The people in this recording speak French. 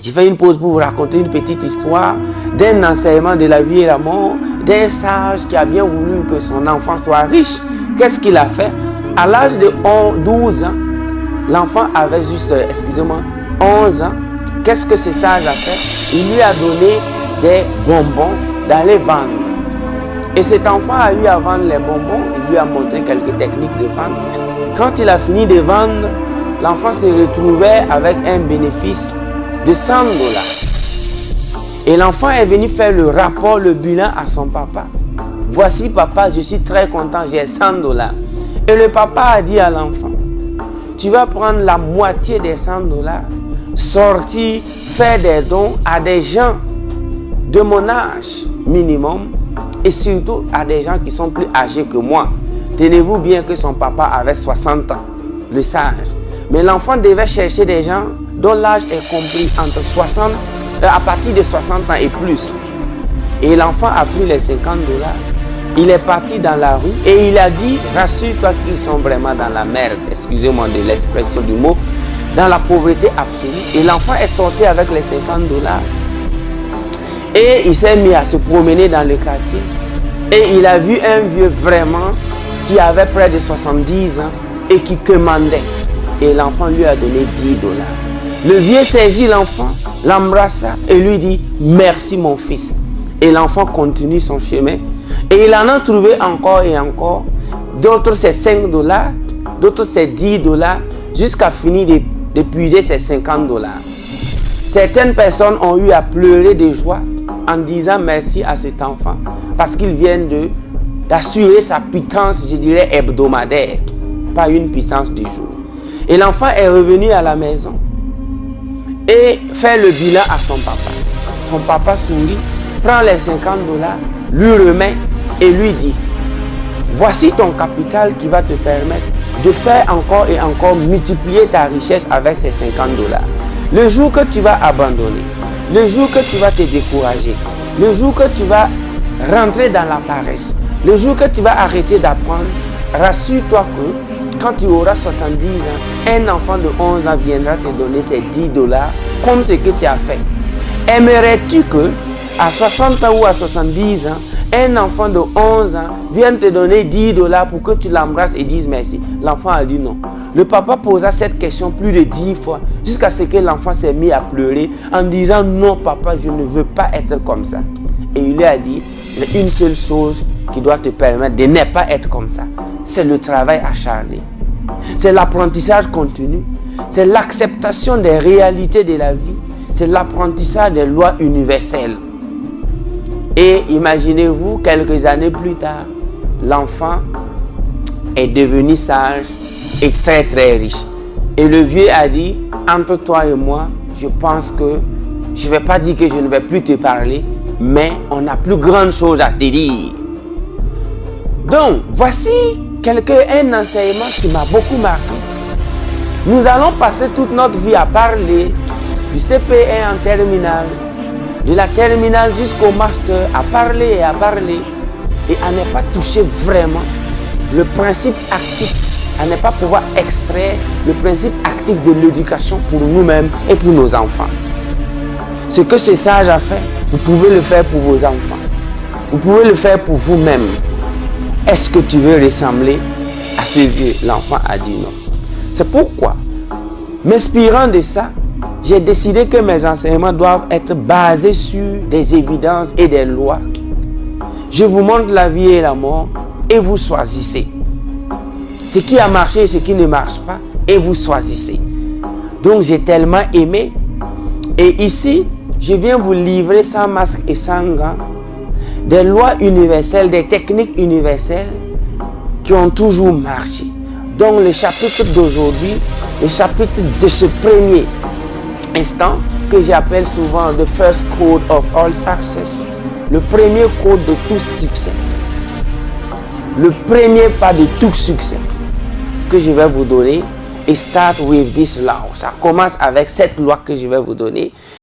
J'ai fait une pause pour vous raconter une petite histoire d'un enseignement de la vie et la mort, d'un sage qui a bien voulu que son enfant soit riche. Qu'est-ce qu'il a fait? À l'âge de 12 ans, l'enfant avait juste, 11 ans. Qu'est-ce que ce sage a fait? Il lui a donné des bonbons d'aller vendre. Et cet enfant a eu à vendre les bonbons, il lui a montré quelques techniques de vente. Quand il a fini de vendre, l'enfant se retrouvait avec un bénéfice de 100 $. Et l'enfant est venu faire le rapport, le bilan à son papa. Voici papa, je suis très content, j'ai 100 $. Et le papa a dit à l'enfant, tu vas prendre la moitié des 100 $, sortir, faire des dons à des gens de mon âge minimum et surtout à des gens qui sont plus âgés que moi. Tenez-vous bien que son papa avait 60 ans, le sage. Mais l'enfant devait chercher des gens dont l'âge est compris entre 60, à partir de 60 ans et plus. Et l'enfant a pris les 50 $. Il est parti dans la rue et il a dit, rassure-toi qu'ils sont vraiment dans la merde, excusez-moi de l'expression du mot, dans la pauvreté absolue. Et l'enfant est sorti avec les 50 $. Et il s'est mis à se promener dans le quartier. Et il a vu un vieux vraiment qui avait près de 70 ans et qui commandait. Et l'enfant lui a donné 10 $. Le vieux saisit l'enfant, l'embrassa et lui dit « Merci mon fils ». Et l'enfant continue son chemin. Et il en a trouvé encore et encore. D'autres c'est 5 $, d'autres c'est 10 $, jusqu'à finir d'épuiser ces 50 $. Certaines personnes ont eu à pleurer de joie en disant merci à cet enfant parce qu'il vient d'assurer sa pitance, je dirais hebdomadaire, pas une pitance du jour. Et l'enfant est revenu à la maison et fait le bilan à son papa. Son papa sourit, prend les 50 $, lui remet et lui dit, voici ton capital qui va te permettre de faire encore et encore multiplier ta richesse avec ces 50 $. Le jour que tu vas abandonner, le jour que tu vas te décourager, le jour que tu vas rentrer dans la paresse, le jour que tu vas arrêter d'apprendre, rassure-toi que quand tu auras 70 ans, un enfant de 11 ans viendra te donner ces 10 $ comme ce que tu as fait. Aimerais-tu que à 60 ans ou à 70 ans, un enfant de 11 ans vienne te donner 10 $ pour que tu l'embrasses et dises merci? L'enfant a dit non. Le papa posa cette question plus de 10 fois jusqu'à ce que l'enfant s'est mis à pleurer en disant non papa, je ne veux pas être comme ça. Et il lui a dit, il y a une seule chose qui doit te permettre de ne pas être comme ça. C'est le travail acharné. C'est l'apprentissage continu. C'est l'acceptation des réalités de la vie. C'est l'apprentissage des lois universelles. Et imaginez-vous, quelques années plus tard, l'enfant est devenu sage et très très riche. Et le vieux a dit, entre toi et moi, je pense que, je ne vais pas dire que je ne vais plus te parler, mais on a plus grande chose à te dire. Donc, voici un enseignement qui m'a beaucoup marqué. Nous allons passer toute notre vie à parler du CP1 en terminale, de la terminale jusqu'au master, à parler et à ne pas toucher vraiment le principe actif, à ne pas pouvoir extraire le principe actif de l'éducation pour nous-mêmes et pour nos enfants. Ce que ce sage a fait, vous pouvez le faire pour vos enfants. Vous pouvez le faire pour vous-même. Est-ce que tu veux ressembler à ce vieux? L'enfant a dit non. C'est pourquoi, m'inspirant de ça, j'ai décidé que mes enseignements doivent être basés sur des évidences et des lois. Je vous montre la vie et la mort et vous choisissez. Ce qui a marché et ce qui ne marche pas et vous choisissez. Donc j'ai tellement aimé. Et ici, je viens vous livrer sans masque et sans gants des lois universelles, des techniques universelles qui ont toujours marché. Donc le chapitre d'aujourd'hui, le chapitre de ce premier instant que j'appelle souvent the first code of all success, le premier code de tout succès, le premier pas de tout succès que je vais vous donner, et start with this law. Ça commence avec cette loi que je vais vous donner.